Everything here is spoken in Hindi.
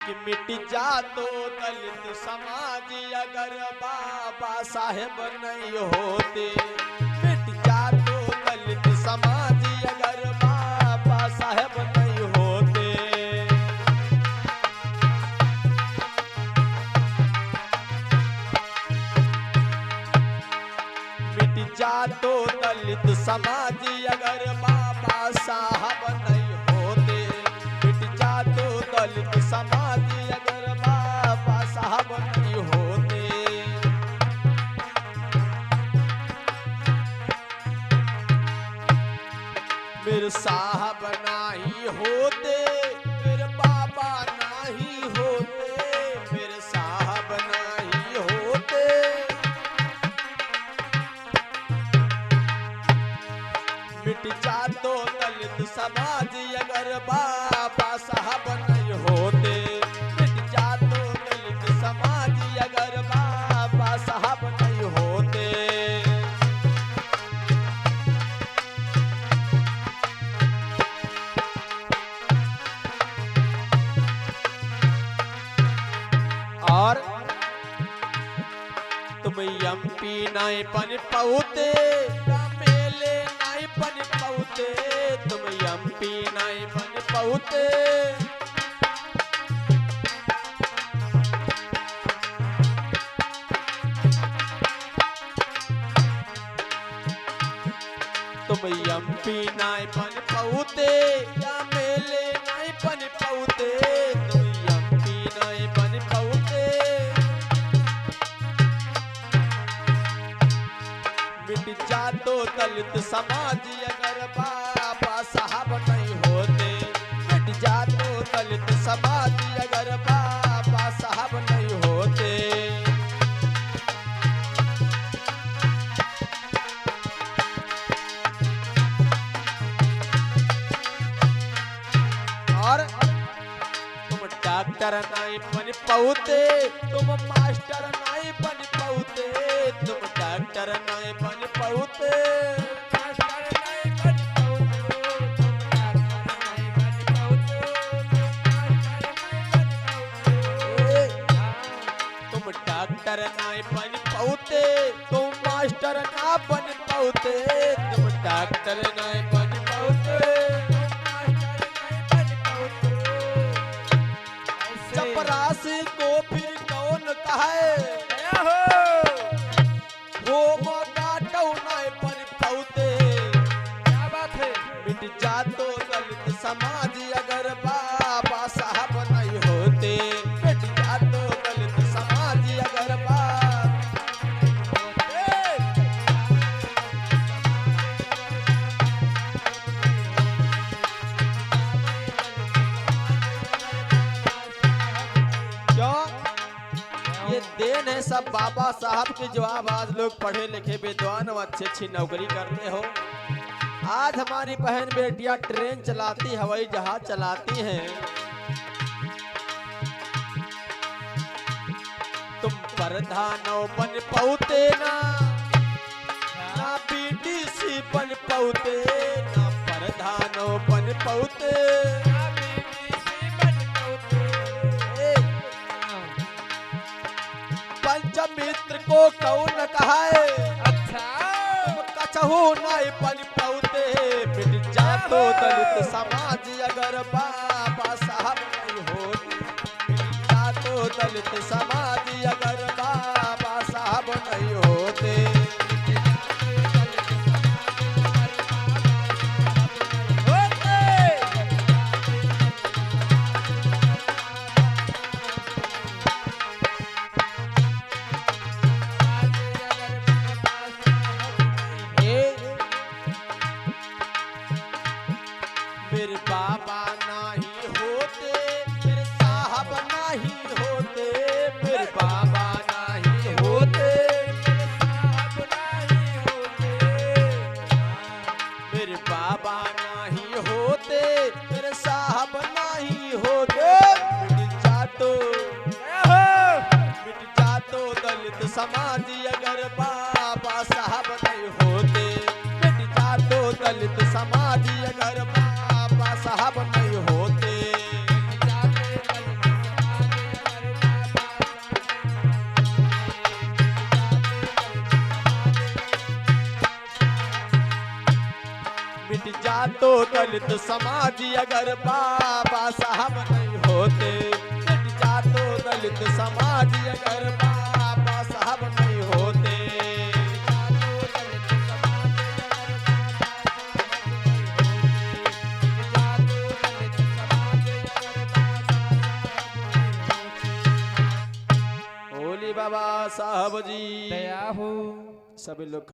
कि मिट जा तो दलित समाज अगर बाबा साहेब नहीं होते। मिट जा तो दलित समाज अगर बाबा साहेब नहीं होते। मिट जा तो दलित समाज अगर बाबा साहब नहीं होते। मिट जा तो दलित समाज अगर बाबा साहब नहीं होते। मेरे साहब नहीं होते, मेरे बाबा नहीं होते। मेरे साहब नहीं होते। मिट जा तो दलित समाज अगर बाबा साहब नहीं होते। मिट जा तो दलित समाज अगर बाबा साहब नहीं होते। और तुम एमपी नहीं बन पाते, एमएलए नहीं बन पाते। तुम एमपी नहीं बन पाते। तुम एमपी नहीं बन पाते, एमएलए नहीं बन पाते। तुम एमपी नहीं बन पाते। मिट जा तो दलित समाज अगर बाबा साहब नहीं होते। मिट जा तो दलित समाज अगर बाबा साहब नहीं होते। और तुम डॉक्टर नहीं बन पाते, तुम मास्टर नहीं बन पाते। तुम डॉक्टर नहीं बन पाते। तुम डॉक्टर नहीं बन पाते, तुम मास्टर ना बन पाते। तुम डॉक्टर नहीं बन पाते। चपरासी को फिर कौन कहे, वो मोटाटो नहीं बन पाते। क्या बात है। मिट जा तो दलित समाज अगर बाबा साहब नहीं होते। मिट जा तो दलित समाज अगर बाबा ये देन है सब बाबा साहब के जवाब। आज लोग पढ़े लिखे विद्वान और अच्छी अच्छी नौकरी करते हो। आज हमारी बहन बेटियां ट्रेन चलाती, हवाई जहाज चलाती हैं। तुम प्रधानों बन पाते ना, ना बीडीसी बन पाते। ना प्रधानों बन पाते। पंचमित्र को कौन कहे, अच्छा कछहू नहीं बन पाते। मिट जा तो दलित समाज अगर बाबा साहब नहीं होते। मिट जा तो दलित समाज अगर बाबा साहब नहीं होते। मेरे बाबा नहीं होते, मेरे साहब नहीं होते। मेरे बाबा नहीं होते, मेरे साहब नहीं होते। मेरे बाबा नहीं होते, मेरे साहब नहीं होते। मिट जा तो दलित समाज अगर बाबा साहब नहीं होते। मिट जा तो दलित समाज अगर बाबा साहब नहीं होते। मिट जातो दलित समाज अगर बाबा साहब नहीं होते। मिट जातो दलित समाज अगर बाबा साहब नहीं होते। होली बाबा साहब जी दया हो। सभी लोग